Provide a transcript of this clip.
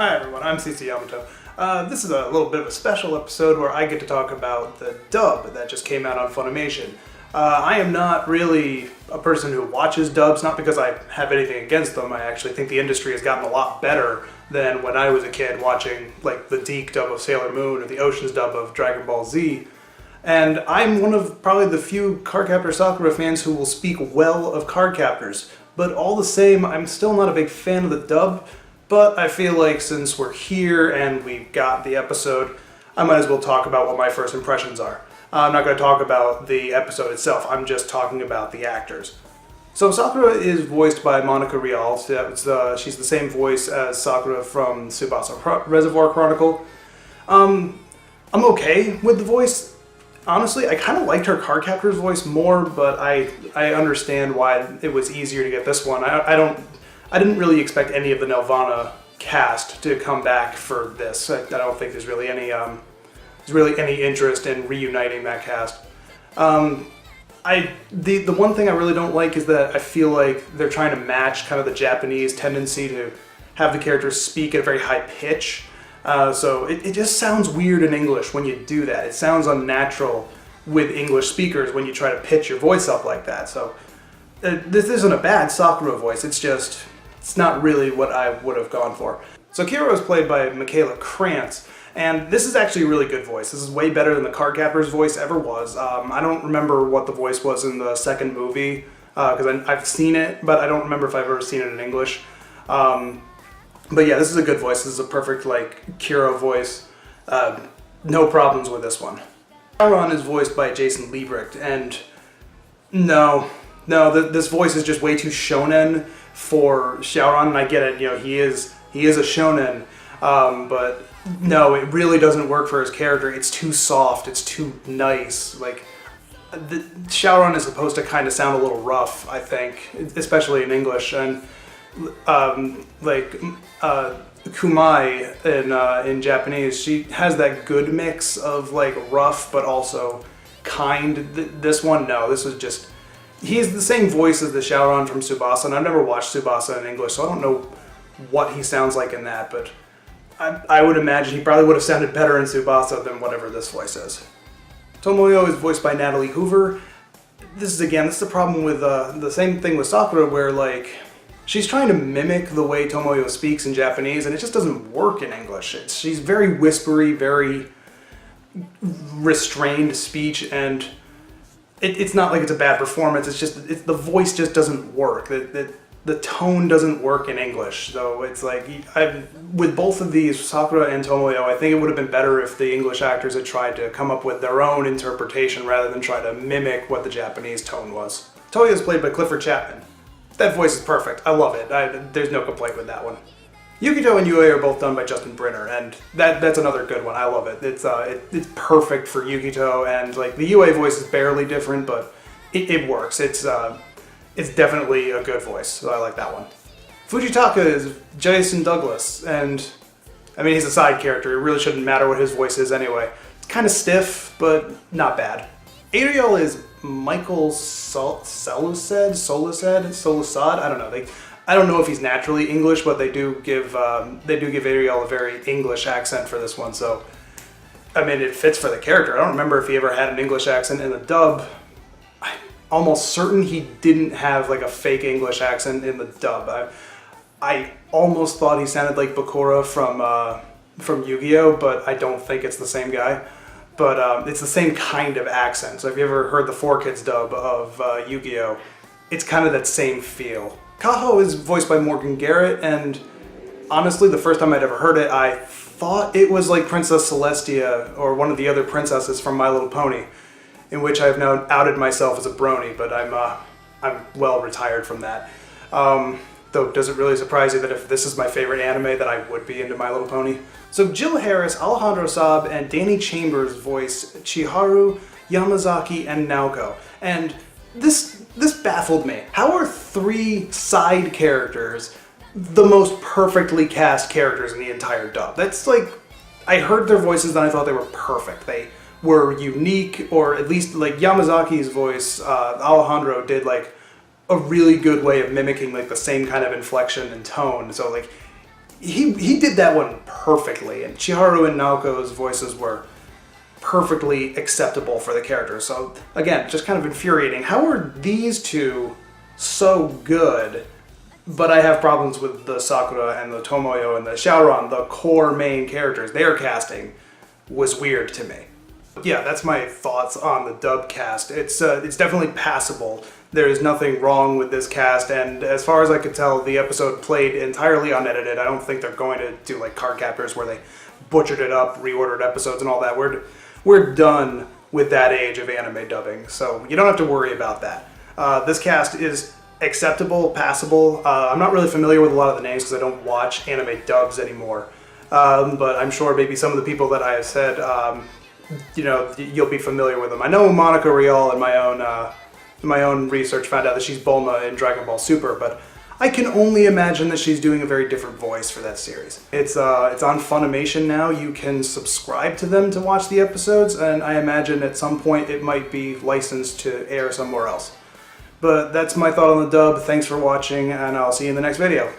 Hi everyone, I'm CCYamato. This is a little bit of a special episode where I get to talk about the dub that just came out on Funimation. I am not really a person who watches dubs, not because I have anything against them. I actually think the industry has gotten a lot better than when I was a kid watching like the Deke dub of Sailor Moon or the Oceans dub of Dragon Ball Z. And I'm one of probably the few Cardcaptor Sakura fans who will speak well of Cardcaptors. But all the same, I'm still not a big fan of the dub. But I feel like since we're here and we've got the episode, I might as well talk about what my first impressions are. I'm not going to talk about the episode itself, I'm just talking about the actors. So Sakura is voiced by Monica Rial. She's the same voice as Sakura from Tsubasa Reservoir Chronicle. I'm okay with the voice. Honestly, I kind of liked her Cardcaptor's voice more, but I understand why it was easier to get this one. I didn't really expect any of the Nelvana cast to come back for this. I don't think there's really any interest in reuniting that cast. The one thing I really don't like is that I feel like they're trying to match kind of the Japanese tendency to have the characters speak at a very high pitch. So it just sounds weird in English when you do that. It sounds unnatural with English speakers when you try to pitch your voice up like that. So this isn't a bad Sakura voice, it's not really what I would have gone for. So Kira is played by Michaela Krantz, and this is actually a really good voice. This is way better than the Cardcaptor's voice ever was. I don't remember what the voice was in the second movie, because I've seen it, but I don't remember if I've ever seen it in English. But yeah, this is a good voice. This is a perfect, like, Kira voice. No problems with this one. Shaoran is voiced by Jason Liebrecht, and this voice is just way too shonen for Shaoran, and I get it, you know, he is a shonen, but no, it really doesn't work for his character. It's too soft, it's too nice. Like, Shaoran is supposed to kind of sound a little rough, I think, especially in English, and Kumai in Japanese, she has that good mix of like rough but also kind. This one, no, this was just, he's the same voice as the Shaoran from Tsubasa, and I've never watched Tsubasa in English, so I don't know what he sounds like in that, but I would imagine he probably would have sounded better in Tsubasa than whatever this voice is. Tomoyo is voiced by Natalie Hoover. This is the problem with the same thing with Sakura, where like, she's trying to mimic the way Tomoyo speaks in Japanese, and it just doesn't work in English. She's very whispery, very restrained speech, and it's not like it's a bad performance, it's just, the voice just doesn't work. The tone doesn't work in English. So it's like, with both of these, Sakura and Tomoyo, I think it would have been better if the English actors had tried to come up with their own interpretation rather than try to mimic what the Japanese tone was. Toya is played by Clifford Chapman. That voice is perfect. I love it. There's no complaint with that one. Yukito and Yue are both done by Justin Brinner, and that's another good one. I love it. It's perfect for Yukito, and like the Yue voice is barely different, but it works. It's definitely a good voice, so I like that one. Fujitaka is Jason Douglas, and I mean, he's a side character. It really shouldn't matter what his voice is anyway. It's kind of stiff, but not bad. Ariel is Michael Solusad? I don't know. I don't know if he's naturally English, but they do give Ariel a very English accent for this one, so I mean, it fits for the character. I don't remember if he ever had an English accent in the dub. I'm almost certain he didn't have like a fake English accent in the dub. I almost thought he sounded like Bakura from Yu-Gi-Oh, but I don't think it's the same guy. But it's the same kind of accent. So if you ever heard the 4Kids dub of Yu-Gi-Oh, it's kind of that same feel. Kaho is voiced by Morgan Garrett, and honestly, the first time I'd ever heard it, I thought it was like Princess Celestia or one of the other princesses from My Little Pony, in which I've now outed myself as a brony, but I'm well retired from that. Though, does it really surprise you that if this is my favorite anime that I would be into My Little Pony? So Jill Harris, Alejandro Saab, and Danny Chambers voice Chiharu, Yamazaki, and Naoko. And this baffled me. How are 3 side characters the most perfectly cast characters in the entire dub? That's like, I heard their voices and I thought they were perfect. They were unique, or at least like Yamazaki's voice, Alejandro did like a really good way of mimicking like the same kind of inflection and tone. So like he did that one perfectly, and Chiharu and Naoko's voices were perfectly acceptable for the characters. So again, just kind of infuriating. How are these two so good, but I have problems with the Sakura and the Tomoyo and the Shaoran, the core main characters? Their casting was weird to me. Yeah, that's my thoughts on the dub cast. It's definitely passable. There is nothing wrong with this cast, and as far as I could tell, the episode played entirely unedited. I don't think they're going to do like Cardcaptors where they butchered it up, reordered episodes and all that. We're done with that age of anime dubbing, so you don't have to worry about that. This cast is acceptable, passable. I'm not really familiar with a lot of the names because I don't watch anime dubs anymore, but I'm sure maybe some of the people that I have said, you know, you'll be familiar with them. I know Monica Rial in my own research found out that she's Bulma in Dragon Ball Super, but I can only imagine that she's doing a very different voice for that series. It's on Funimation now. You can subscribe to them to watch the episodes, and I imagine at some point it might be licensed to air somewhere else. But that's my thought on the dub. Thanks for watching, and I'll see you in the next video.